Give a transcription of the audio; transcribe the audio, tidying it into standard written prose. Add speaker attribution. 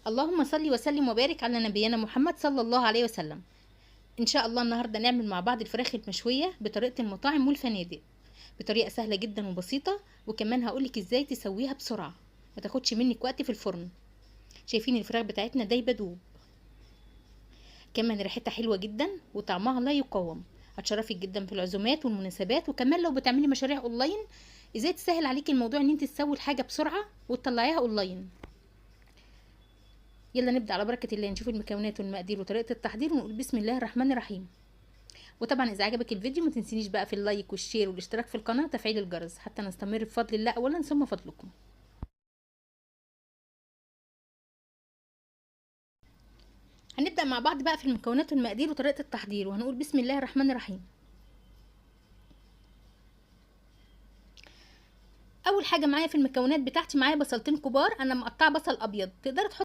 Speaker 1: اللهم صل وسلم وبارك على نبينا محمد صلى الله عليه وسلم. ان شاء الله النهارده نعمل مع بعض الفراخ المشويه بطريقه المطاعم والفنادق، بطريقه سهله جدا وبسيطه، وكمان هقولك ازاي تسويها بسرعه ما تاخدش منك وقت في الفرن. شايفين الفراخ بتاعتنا دايبه دوب، كمان ريحتها حلوه جدا وطعمها لا يقاوم. هتشرفك جدا في العزومات والمناسبات، وكمان لو بتعملي مشاريع اونلاين ازاي تسهل عليكي الموضوع ان انت تسوي الحاجه بسرعه وتطلعيها اونلاين. يلا نبدأ على بركة الله، نشوف المكونات والمقادير وطريقة التحضير ونقول بسم الله الرحمن الرحيم. وطبعا اذا عجبك الفيديو ما تنسينيش بقى في اللايك والشير والاشتراك في القناة وتفعيل الجرس حتى نستمر بفضل الله اولا ثم فضلكم. هنبدأ مع بعض بقى في المكونات والمقادير وطريقة التحضير، وهنقول بسم الله الرحمن الرحيم. اول حاجة معايا في المكونات بتاعتي معايا بصلتين كبار، انا مقطعة بصل ابيض، تقدري تحطي